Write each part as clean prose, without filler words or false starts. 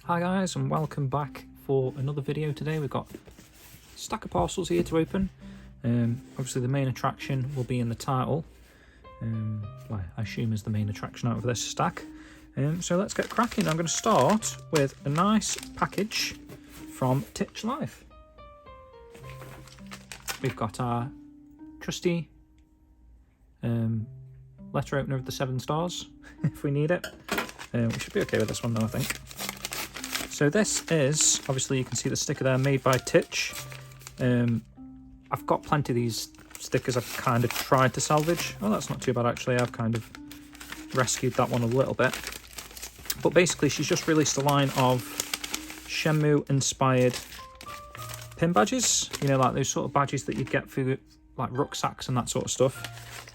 Hi guys, and welcome back for another video. Today we've got a stack of parcels here to open. Obviously the main attraction will be in the title, well, I assume is the main attraction out of this stack. So let's get cracking. I'm going to start with a nice package from Titch Life. We've got our trusty letter opener of the 7 stars, if we need it. We should be okay with this one though, I think. So this is, obviously you can see the sticker there, made by Titch. I've got plenty of these stickers I've kind of tried to salvage. Oh, that's not too bad actually. I've kind of rescued that one a little bit. But basically she's just released a line of Shenmue inspired pin badges. You know, like those sort of badges that you'd get for like rucksacks and that sort of stuff.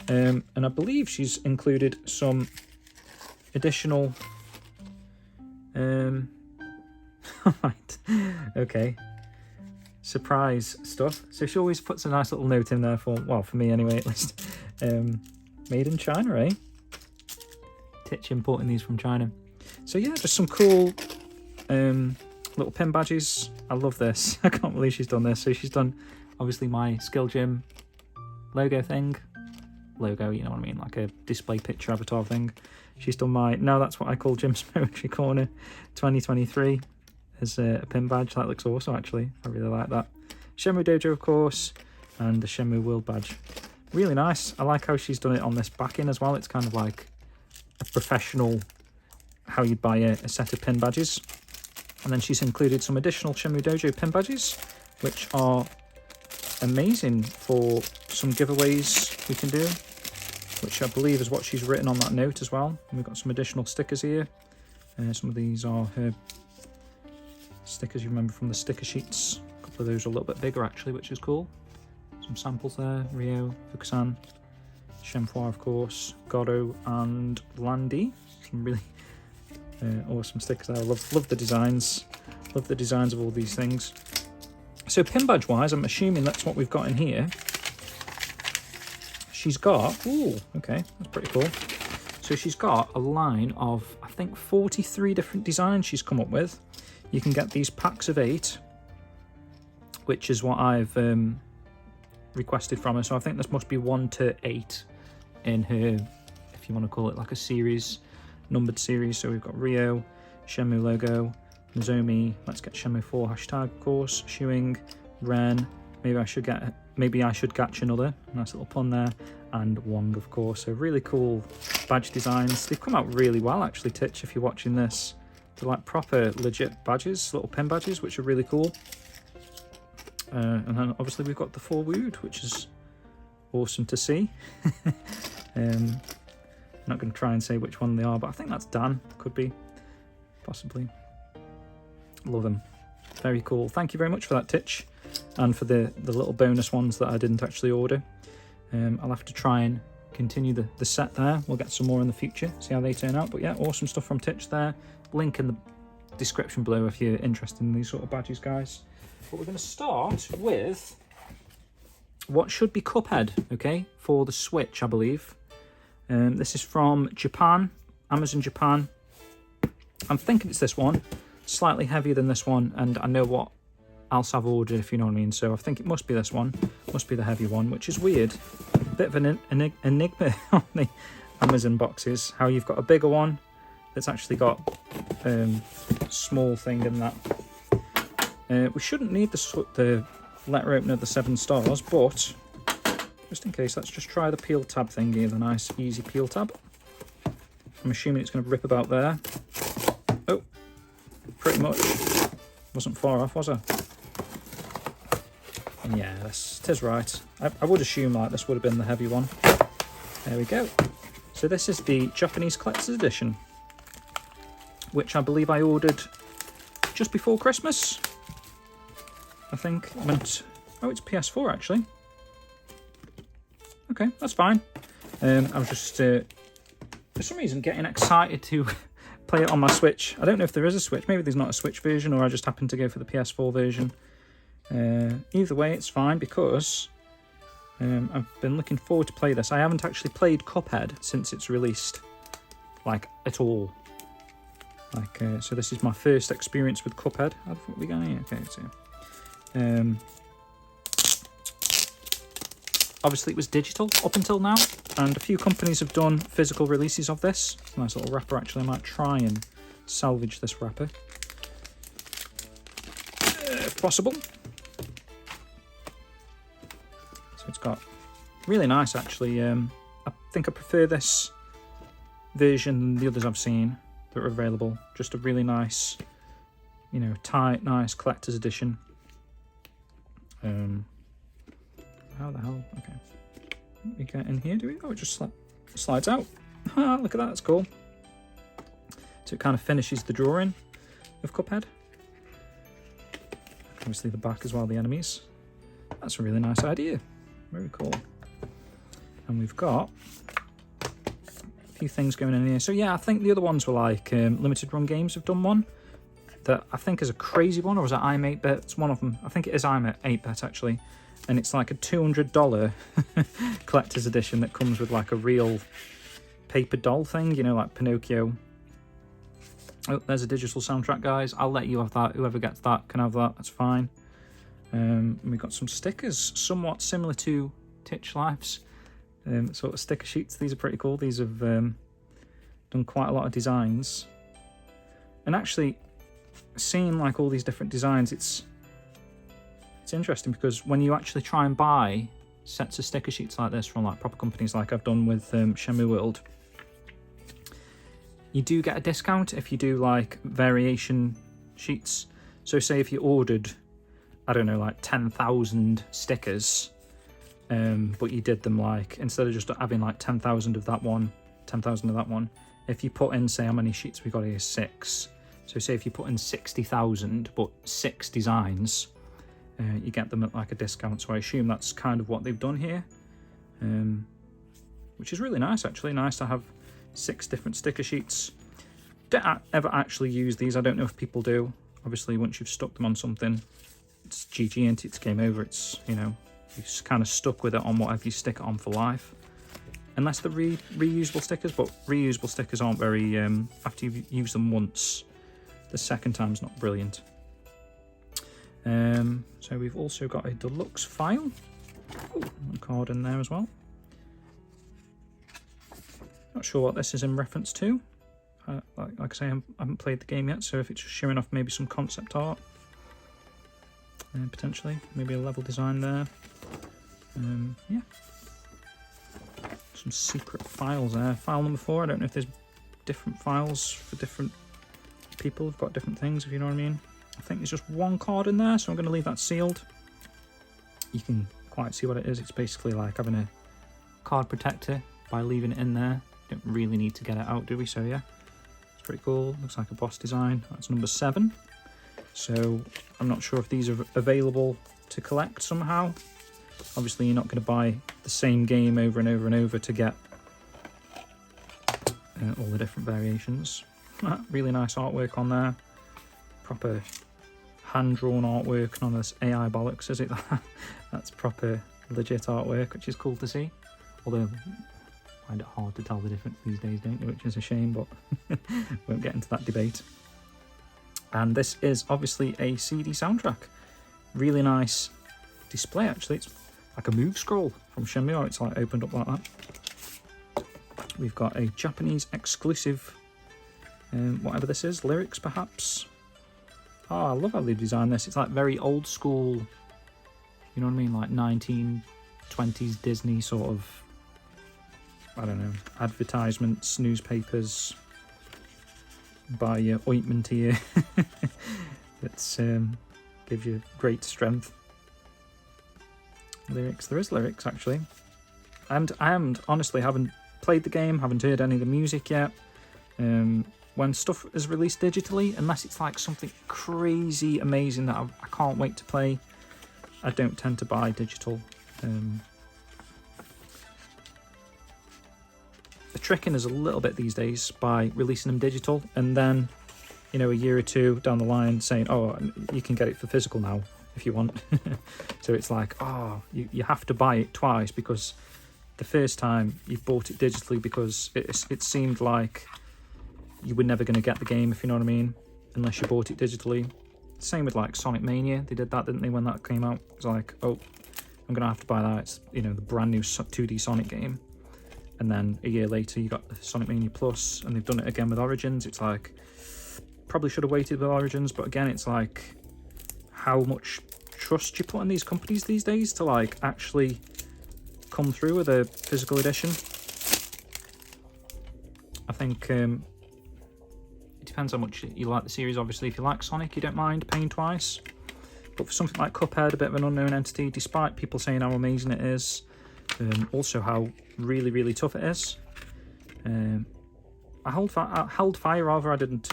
And I believe she's included some additional... Right, okay, surprise stuff. So she always puts a nice little note in there for, well, for me anyway at least. Made in China, eh? Titch importing these from China. So yeah, just some cool little pin badges. I love this. I can't believe she's done this. So she's done obviously my Skill Gym logo thing. Logo, you know what I mean, like a display picture avatar thing. She's done my, now that's what I call Jim's Poetry Corner 2023 as a pin badge. That looks awesome actually. I really like that. Shenmue Dojo, of course, and the Shenmue World badge. Really nice. I like how she's done it on this backing as well. It's kind of like a professional, how you'd buy a set of pin badges. And then she's included some additional Shenmue Dojo pin badges, which are amazing for some giveaways we can do, which I believe is what she's written on that note as well. And we've got some additional stickers here. Some of these are her stickers you remember from the sticker sheets. A couple of those are a little bit bigger actually, which is cool. Some samples there, Ryo, Fukusan, Shenhua of course, Godo and Landy. Some really awesome stickers there. I love the designs. Love the designs of all these things. So pin badge wise, I'm assuming that's what we've got in here. She's got, ooh, okay, that's pretty cool. So she's got a line of, I think, 43 different designs she's come up with. You can get these packs of 8, which is what I've requested from her. So I think this must be 1 to 8 in her, if you want to call it like a series, numbered series. So we've got Ryo, Shenmue logo, Nozomi, let's get Shenmue 4 hashtag, of course, Shuing, Ren, maybe I should catch another, nice little pun there, and Wong, of course. So really cool badge designs. They've come out really well actually, Titch, if you're watching this. They're like proper legit badges, little pin badges, which are really cool. And then obviously we've got the 4 Wood, which is awesome to see. I'm not going to try and say which one they are, but I think that's Dan, could be, possibly. Love them. Very cool. Thank you very much for that, Titch, and for the little bonus ones that I didn't actually order. I'll have to try and continue the set there. We'll get some more in the future, see how they turn out. But yeah, awesome stuff from Titch there. Link in the description below if you're interested in these sort of badges, guys. But we're going to start with what should be Cuphead, okay, for the Switch, I believe. This is from Japan, Amazon Japan. I'm thinking it's this one. Slightly heavier than this one, and I know what else I've ordered, if you know what I mean. So I think it must be this one. Must be the heavy one, which is weird. Bit of an enigma on the Amazon boxes. How you've got a bigger one that's actually got small thing in that. We shouldn't need the letter opener of the 7 stars, but just in case, let's just try the peel tab thing here, the nice easy peel tab. I'm assuming it's going to rip about there. Oh, pretty much. Wasn't far off, was I? And yeah, tis right. I would assume like this would have been the heavy one. There we go. So this is the Japanese Collector's Edition, which I believe I ordered just before Christmas. I think it went... Oh, it's PS4 actually. Okay, that's fine. I was just, for some reason, getting excited to play it on my Switch. I don't know if there is a Switch. Maybe there's not a Switch version, or I just happened to go for the PS4 version. Either way, it's fine because I've been looking forward to play this. I haven't actually played Cuphead since it's released, like, at all. Like, so this is my first experience with Cuphead. How the fuck we going here? Okay, so obviously it was digital up until now, and a few companies have done physical releases of this. Nice little wrapper. Actually, I might try and salvage this wrapper if possible. So it's got really nice, actually. I think I prefer this version than the others I've seen that are available. Just a really nice, you know, tight, nice collector's edition. How the hell? Okay. We get in here, do we? Oh, it just slides out. Ah, look at that, that's cool. So it kind of finishes the drawing of Cuphead. Obviously the back as well, the enemies. That's a really nice idea. Very cool. And we've got a few things going in here. So yeah, I think the other ones were like limited run games have done one that I think is a crazy one, or is it I'm 8-bit? It's one of them. I think it is I'm 8-bit actually. And it's like a $200 collector's edition that comes with like a real paper doll thing, you know, like Pinocchio. Oh, there's a digital soundtrack, guys. I'll let you have that. Whoever gets that can have that. That's fine. And we've got some stickers, somewhat similar to Titch Lives. Sort of sticker sheets. These are pretty cool. These have done quite a lot of designs. And actually, seeing like all these different designs, it's interesting because when you actually try and buy sets of sticker sheets like this from like proper companies like I've done with Shenmue World, you do get a discount if you do like variation sheets. So say if you ordered, I don't know, like 10,000 stickers, but you did them like, instead of just having like 10,000 of that one, 10,000 of that one, if you put in, say how many sheets we got here, 6. So say if you put in 60,000 but 6 designs, you get them at like a discount. So I assume that's kind of what they've done here, which is really nice actually. Nice to have 6 different sticker sheets. Don't ever actually use these. I don't know if people do. Obviously once you've stuck them on something, it's GG, and it's game over. It's, you know, you're just kind of stuck with it on whatever you stick it on for life. Unless they're reusable stickers, but reusable stickers aren't very, after you've used them once, the second time's not brilliant. So we've also got a deluxe file. Ooh, a card in there as well. Not sure what this is in reference to. Like I say, I haven't played the game yet, so if it's just showing off maybe some concept art, potentially, maybe a level design there. Yeah. Some secret files there. File number 4, I don't know if there's different files for different people who've got different things, if you know what I mean. I think there's just one card in there, so I'm going to leave that sealed. You can quite see what it is. It's basically like having a card protector by leaving it in there. Don't really need to get it out, do we? So yeah, it's pretty cool. Looks like a boss design. That's number 7. So I'm not sure if these are available to collect somehow. Obviously, you're not going to buy the same game over and over and over to get all the different variations. Really nice artwork on there. Proper hand-drawn artwork, none of this AI bollocks, is it? That's proper legit artwork, which is cool to see. Although I find it hard to tell the difference these days, don't you? Which is a shame, but won't get into that debate. And this is obviously a CD soundtrack. Really nice display, actually. It's like a move scroll from Shenmue. It's like opened up like that. We've got a Japanese exclusive, whatever this is, lyrics perhaps. Oh, I love how they designed this. It's like very old school, you know what I mean? Like 1920s Disney sort of, I don't know, advertisements, newspapers, buy your ointment here. It's gives you great strength. Lyrics, there is lyrics actually. And I honestly haven't played the game, haven't heard any of the music yet. When stuff is released digitally, unless it's like something crazy amazing that I can't wait to play, I don't tend to buy digital. The tricking is a little bit these days by releasing them digital and then, you know, a year or two down the line saying, oh, you can get it for physical now if you want. So it's like, oh, you have to buy it twice because the first time you bought it digitally because it seemed like you were never going to get the game, if you know what I mean, unless you bought it digitally. Same with like Sonic Mania, they did that, didn't they, when that came out? It was like, oh, I'm going to have to buy that. It's, you know, the brand new 2D Sonic game. And then a year later, you got the Sonic Mania Plus, and they've done it again with Origins. It's like, probably should have waited with Origins, but again, it's like, how much trust you put in these companies these days to like actually come through with a physical edition. I think it depends how much you like the series. Obviously, if you like Sonic, you don't mind paying twice. But for something like Cuphead, a bit of an unknown entity, despite people saying how amazing it is, also how really, really tough it is. I held fire rather. I didn't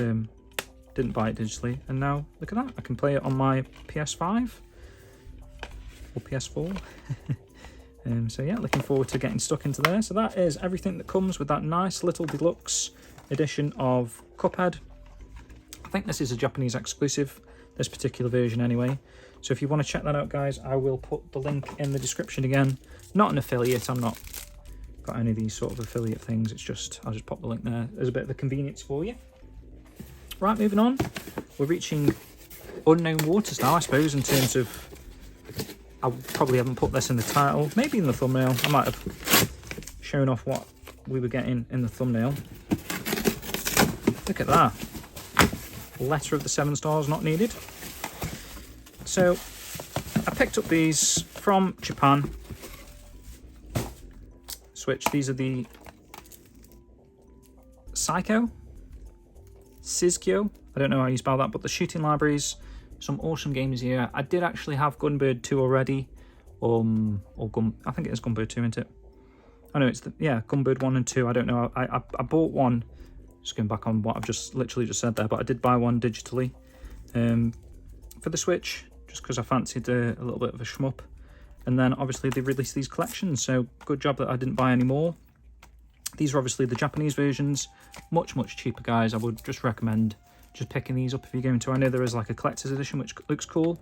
buy it digitally, and now look at that. I can play it on my PS5 or PS4. So yeah, looking forward to getting stuck into there. So that is everything that comes with that nice little deluxe edition of Cuphead. I think this is a Japanese exclusive, this particular version anyway. So if you want to check that out, guys, I will put the link in the description again. Not an affiliate, I'm not got any of these sort of affiliate things. It's just, I'll just pop the link there as a bit of a convenience for you. Right, moving on. We're reaching unknown waters now, I suppose, in terms of, I probably haven't put this in the title, maybe in the thumbnail. I might have shown off what we were getting in the thumbnail. Look at that. Letter of the 7 stars not needed. So I picked up these from Japan. Switch. These are the Psikyo. I don't know how you spell that, but the shooting libraries. Some awesome games here. I did actually have Gunbird 2 already. I think it is Gunbird 2, isn't it? Oh no, it's Gunbird 1 and 2. I don't know. I bought one. Just going back on what I've literally just said there, but I did buy one digitally for the Switch, just because I fancied a little bit of a shmup. And then obviously they released these collections, so good job that I didn't buy any more. These are obviously the Japanese versions, much cheaper, guys. I would just recommend just picking these up if you're going to. I know there is like a collector's edition which looks cool,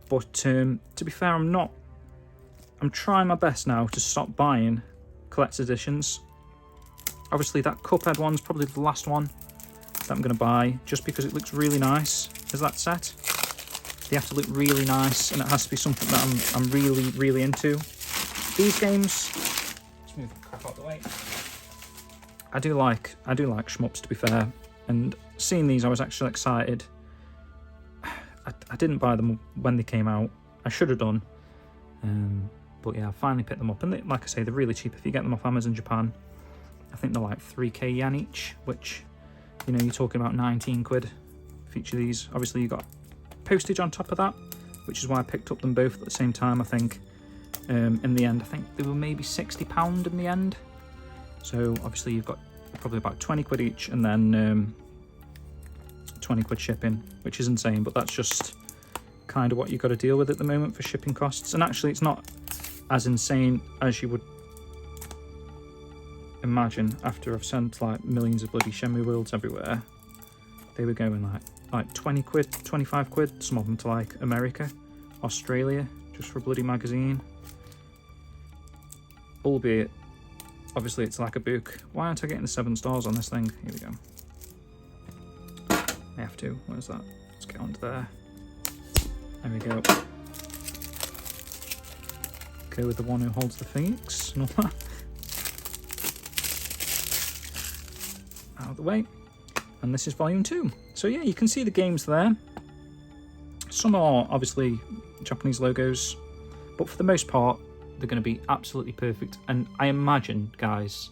but to be fair, I'm trying my best now to stop buying collector's editions. Obviously that Cuphead one's probably the last one that I'm going to buy, just because it looks really nice as that set. They have to look really nice, and it has to be something that I'm really into. These games, let's move the crap out of the way. I do like shmups, to be fair, and seeing these I was actually excited. I didn't buy them when they came out. I should have done, but yeah, I finally picked them up, and like I say, they're really cheap if you get them off Amazon Japan. I think they're like 3k yen each, which, you know, you're talking about 19 quid for each of these. Obviously you got postage on top of that, which is why I picked up them both at the same time. I think in the end, I think they were maybe £60 in the end. So obviously you've got probably about 20 quid each, and then 20 quid shipping, which is insane, but that's just kind of what you've got to deal with at the moment for shipping costs. And actually it's not as insane as you would imagine after I've sent like millions of bloody Shenmue worlds everywhere. They were going like 20 quid, 25 quid, some of them to like America, Australia, just for a bloody magazine. Albeit, obviously it's like a book. Why aren't I getting the 7 stars on this thing? Here we go. I have to. Where's that? Let's get onto there. There we go. Go with the one who holds the Phoenix and all that. Out of the way. And this is volume 2. So yeah, you can see the games there. Some are obviously Japanese logos, but for the most part they're going to be absolutely perfect. And I imagine, guys,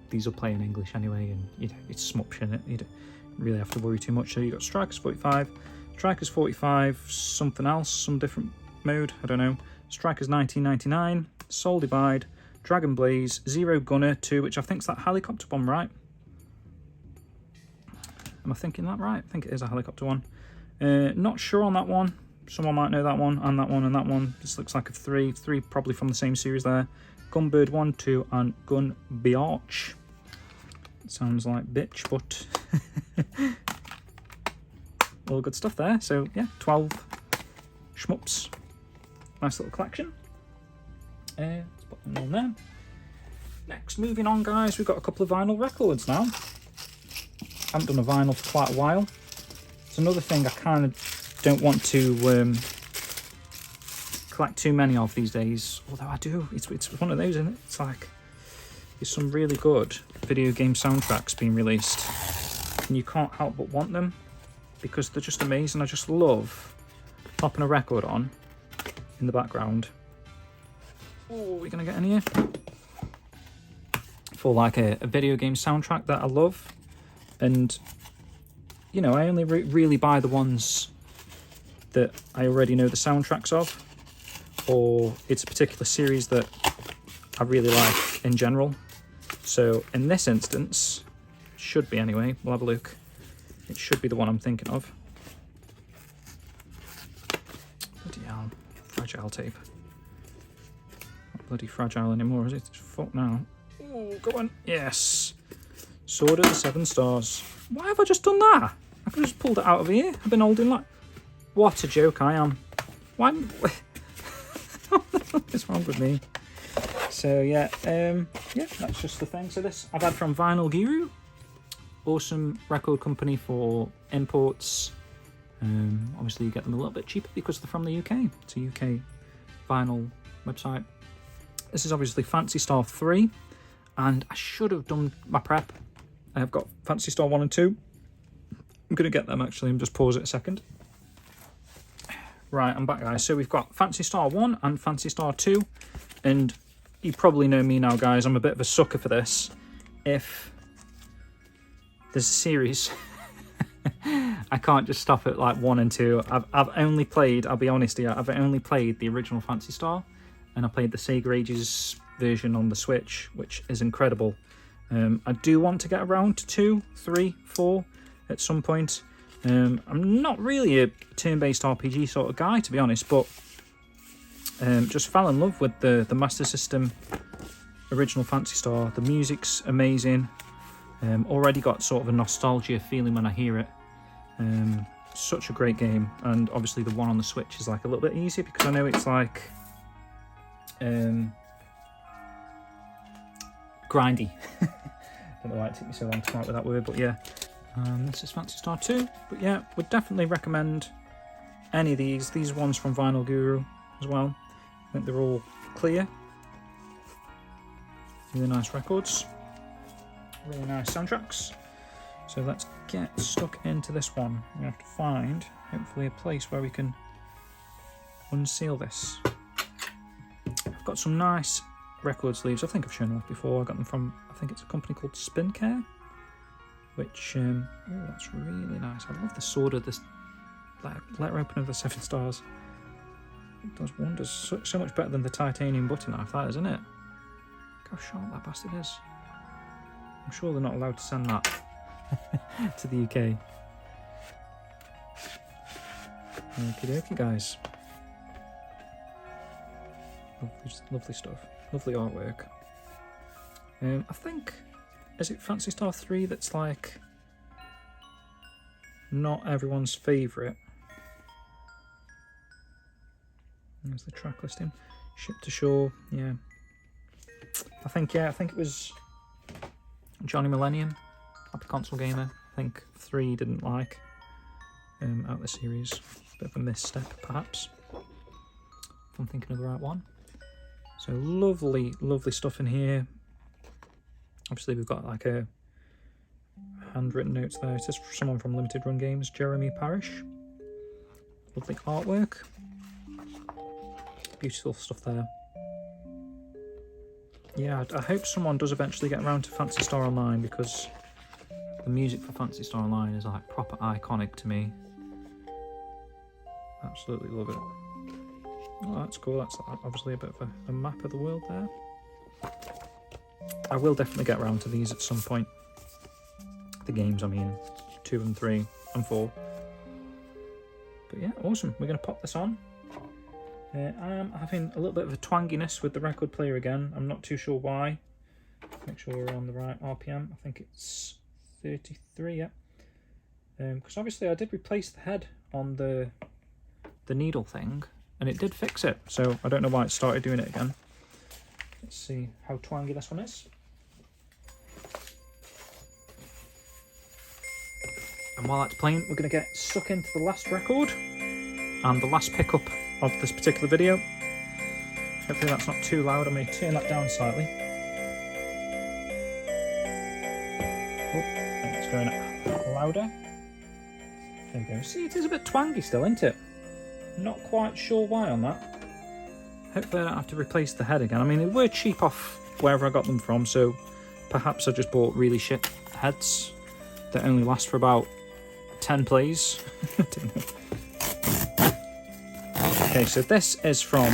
these will play in English anyway, and it's smuption. You don't really have to worry too much. So you got Strikers 45, Strikers 45, something else, some different mode, I don't know. Strikers 1999, Soul Divide, Dragon Blaze, Zero Gunner 2, which I think's that helicopter one, right? Am I thinking that right? I think it is a helicopter one. Not sure on that one. Someone might know that one, and that one, and that one. This looks like a three probably from the same series there. Gunbird 1, 2, and Gunbiarch. Sounds like bitch, but all good stuff there. So yeah, 12 shmups. Nice little collection. Let's put them on there. Next, moving on, guys, we've got a couple of vinyl records now. haven't done a vinyl for quite a while. It's another thing I kind of don't want to collect too many of these days, although I do. It's one of those, isn't it? It's like there's some really good video game soundtracks being released, and you can't help but want them because they're just amazing. I just love popping a record on in the background. Oh, we're gonna get in here for like a video game soundtrack that I love, and you know, I only really buy the ones that I already know the soundtracks of, or it's a particular series that I really like in general. So in this instance, should be anyway, we'll have a look. It should be the one I'm thinking of. Bloody hell, fragile tape. Not bloody fragile anymore, is it? Fuck now. Oh, go on. Yes. Sword of the Seven Stars. Why have I just done that? I could have just pulled it out of here. I've been holding like... What a joke I am. Why... What's wrong with me? So yeah, yeah, that's just the thing. So this I've had from Vinyl Guru. Awesome record company for imports. Obviously you get them a little bit cheaper because they're from the UK. It's a UK vinyl website. This is obviously Phantasy Star 3, and I should have done my prep. I've got Phantasy Star 1 and 2. I'm going to get them actually, and just pause it a second. Right, I'm back guys. So we've got Phantasy Star 1 and Phantasy Star 2, and you probably know me now guys, I'm a bit of a sucker for this. If there's a series, I can't just stop at like 1 and 2. I've only played, I'll be honest here, I've only played the original Phantasy Star, and I played the Sega Ages version on the Switch, which is incredible. I do want to get around to 2, 3, 4 at some point. I'm not really a turn-based RPG sort of guy, to be honest, but just fell in love with the Master System original Phantasy Star. The music's amazing. Already got sort of a nostalgia feeling when I hear it. Such a great game, and obviously the one on the Switch is like a little bit easier because I know it's like grindy. Don't know why it took me so long to come up with that word, but yeah. This is Phantasy Star 2, but yeah, would definitely recommend any of these ones from Vinyl Guru as well. I think they're all clear, really nice records, really nice soundtracks. So let's get stuck into this one. We have to find hopefully a place where we can unseal this. I've got some nice record sleeves. I think I've shown them off before. I got them from, I think it's a company called Spin Care, which oh, that's really nice. I love the sword of this letter opener of the 7 stars. It does wonders. So much better than the titanium butter knife, that is, isn't it? Look how sharp that bastard is. I'm sure they're not allowed to send that to the UK. Okie dokie guys. Lovely stuff. Lovely artwork. I think, is it Phantasy Star 3 that's like not everyone's favourite? There's the track listing. Ship to Shore, yeah. I think it was Johnny Millennium, Happy Console Gamer. I think 3 didn't like out of the series. Bit of a misstep perhaps, if I'm thinking of the right one. So lovely, lovely stuff in here. Obviously we've got like a handwritten notes there. It says someone from Limited Run Games, Jeremy Parrish. Lovely artwork. Beautiful stuff there. Yeah, I hope someone does eventually get around to Phantasy Star Online, because the music for Phantasy Star Online is like proper iconic to me. Absolutely love it. Oh, that's cool. That's obviously a bit of a map of the world there. I will definitely get around to these at some point. The games, I mean, 2 and 3 and 4. But yeah, awesome. We're going to pop this on. I'm having a little bit of a twanginess with the record player again. I'm not too sure why. Make sure we're on the right RPM. I think it's 33, yeah. Because obviously I did replace the head on the needle thing, and it did fix it. So I don't know why it started doing it again. Let's see how twangy this one is. And while that's playing, we're going to get stuck into the last record and the last pickup of this particular video. Hopefully that's not too loud. I may turn that down slightly. Oh, it's going louder. There we go. See, it is a bit twangy still, isn't it? Not quite sure why on that. Hopefully I don't have to replace the head again. I mean, they were cheap off wherever I got them from, so perhaps I just bought really shit heads that only last for about 10 plays. I don't know. Okay, so this is from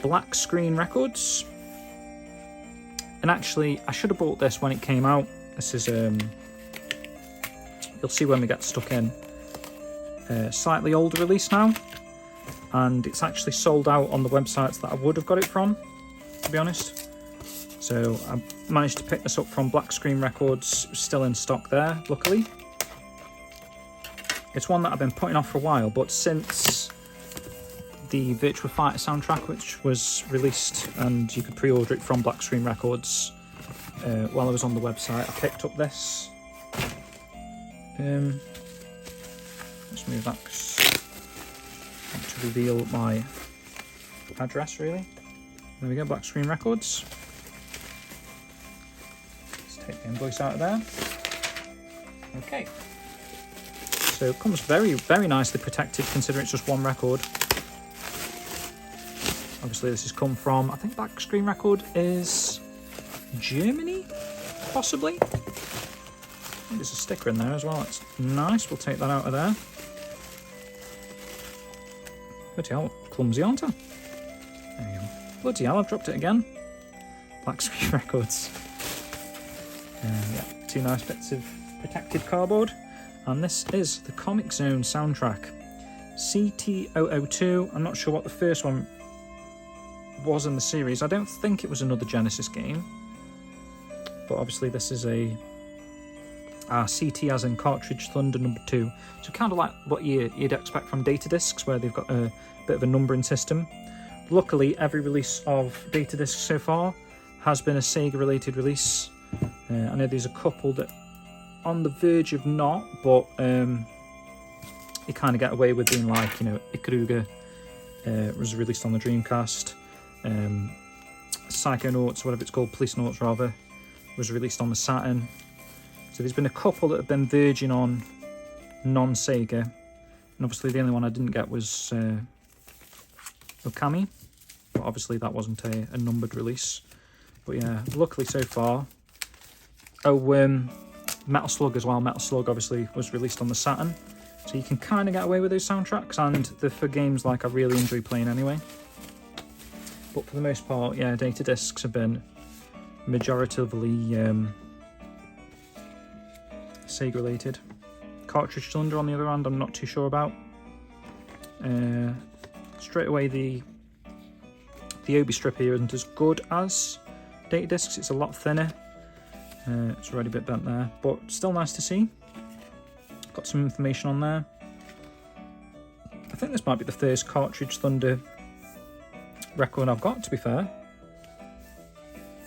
Black Screen Records. And actually, I should have bought this when it came out. This is, you'll see when we get stuck in. Slightly older release now. And it's actually sold out on the websites that I would have got it from, to be honest. So I managed to pick this up from Black Screen Records, still in stock there, luckily. It's one that I've been putting off for a while, but since the Virtua Fighter soundtrack, which was released and you could pre-order it from Black Screen Records, while I was on the website, I picked up this. Let's move that to reveal my address, really. There we go, Black Screen Records. Let's take the invoice out of there. Okay. So it comes very, very nicely protected, considering it's just one record. Obviously this has come from, I think Black Screen Record is Germany, possibly? There's a sticker in there as well, that's nice, we'll take that out of there. Bloody hell, clumsy, aren't I? There you go. Bloody hell, I've dropped it again. Black Screen Records. Yeah, two nice bits of protected cardboard. And this is the Comix Zone soundtrack. CT002, I'm not sure what the first one was in the series. I don't think it was another Genesis game. But obviously this is a CT as in Cartridge Thunder number 2. So kind of like what you'd expect from data discs, where they've got a bit of a numbering system. Luckily, every release of data discs so far has been a Sega related release. I know there's a couple that on the verge of not, but you kind of get away with being like, you know, Ikaruga was released on the Dreamcast. Psychonauts, whatever it's called, Police Nauts rather, was released on the Saturn. So there's been a couple that have been verging on non-Sega, and obviously the only one I didn't get was Okami, but obviously that wasn't a numbered release. But yeah, luckily so far. Oh, Metal Slug as well. Metal Slug obviously was released on the Saturn, so you can kind of get away with those soundtracks, and they're for games like I really enjoy playing anyway. But for the most part, yeah, data discs have been majoritively Sega related. Cartridge Thunder on the other hand, I'm not too sure about. Straight away, the Obi strip here isn't as good as data discs. It's a lot thinner. It's already a bit bent there, but still nice to see. Got some information on there. I think this might be the first Cartridge Thunder record I've got, to be fair.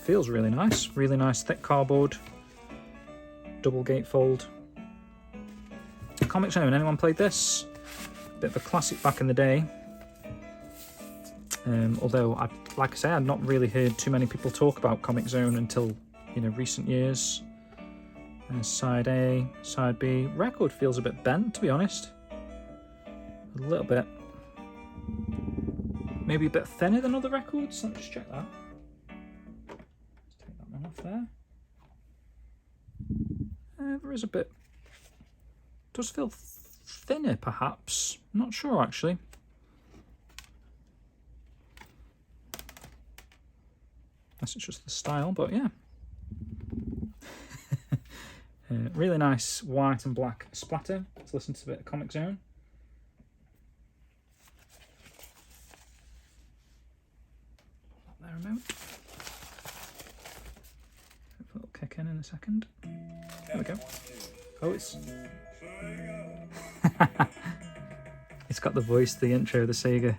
Feels really nice thick cardboard, double gatefold. Comix Zone, anyone played this? Bit of a classic back in the day. Although, like I say, I'd not really heard too many people talk about Comix Zone until, you know, recent years. Side A, side B. Record feels a bit bent, to be honest. A little bit. Maybe a bit thinner than other records. Let me just check that. Let's take that one off there. There is a bit. Does feel thinner, perhaps. I'm not sure, actually. Unless it's just the style, but yeah. Really nice white and black splatter. Let's listen to a bit of Comix Zone. Put that there a moment. Hopefully it'll kick in a second. There we go. Oh, it's... It's got the voice, the intro, the Sega.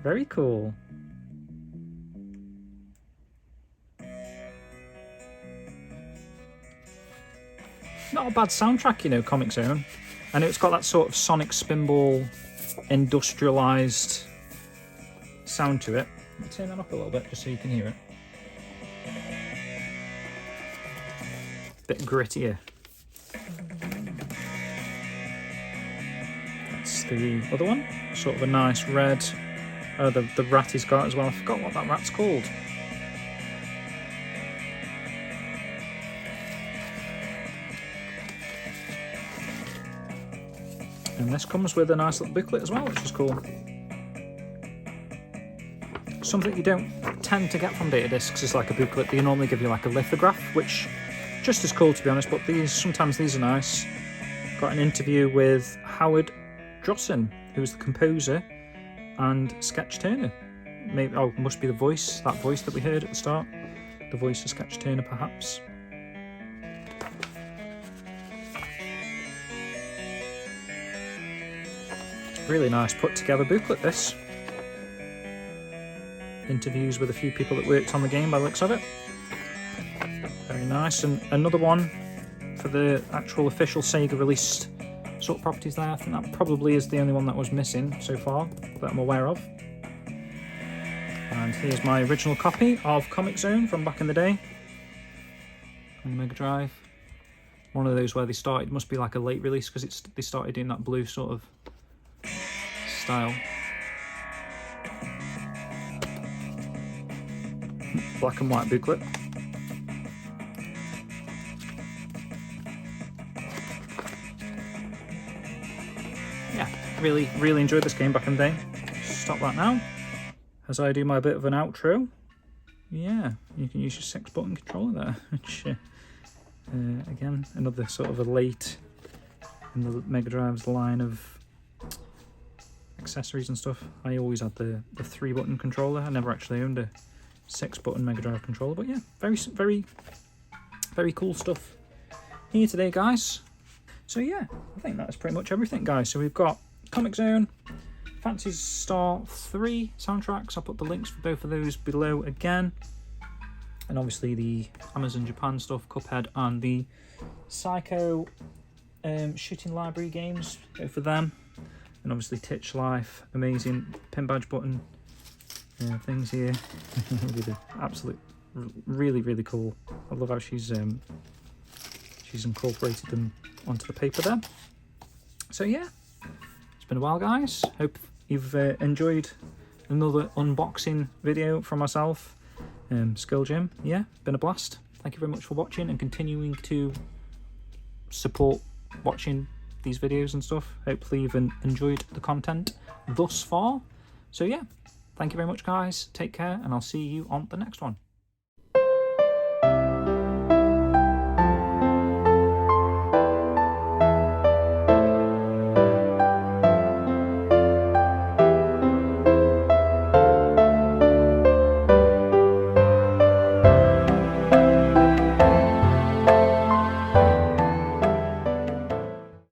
Very cool. Not not a bad soundtrack, you know, Comix Zone. I know it's got that sort of sonic spinball, industrialized sound to it. Let me turn that up a little bit just so you can hear it. Bit grittier. That's the other one. Sort of a nice red. Oh, the rat he's got as well. I forgot what that rat's called. And this comes with a nice little booklet as well, which is cool. Something you don't tend to get from data discs is like a booklet. They normally give you like a lithograph, which just as cool to be honest, but sometimes these are nice. Got an interview with Howard Drossin, who's the composer and sketch turner. Maybe must be the voice, that voice that we heard at the start. The voice of sketch turner perhaps. Really nice put together booklet this. Interviews with a few people that worked on the game by the looks of it. Very nice. And another one for the actual official Sega released sort of properties there. I think that probably is the only one that was missing so far that I'm aware of. And here's my original copy of Comix Zone from back in the day on the Mega Drive. One of those where they started, must be like a late release because they started doing that blue sort of style. Black and white booklet. Yeah, really enjoyed this game back in the day. Stop that now as I do my bit of an outro. Yeah, you can use your 6-button controller there, which again, another sort of a late in the Mega Drive's line of accessories and stuff. I always had the 3-button controller. I never actually owned a 6-button Mega Drive controller, but yeah, very cool stuff here today, guys. So yeah, I think that's pretty much everything, guys. So we've got Comix Zone, Phantasy Star 3 soundtracks. I'll put the links for both of those below again, and obviously the Amazon Japan stuff, Cuphead, and the Psikyo shooting library games, both of them. And obviously Titch Life, amazing pin badge button things here. Really, absolute, really cool. I love how she's incorporated them onto the paper there. So yeah, it's been a while, guys. Hope you've enjoyed another unboxing video from myself, Skill Gym. Yeah, been a blast. Thank you very much for watching and continuing to support watching these videos and stuff. Hopefully you've enjoyed the content thus far. So yeah, thank you very much, guys. Take care, and I'll see you on the next one.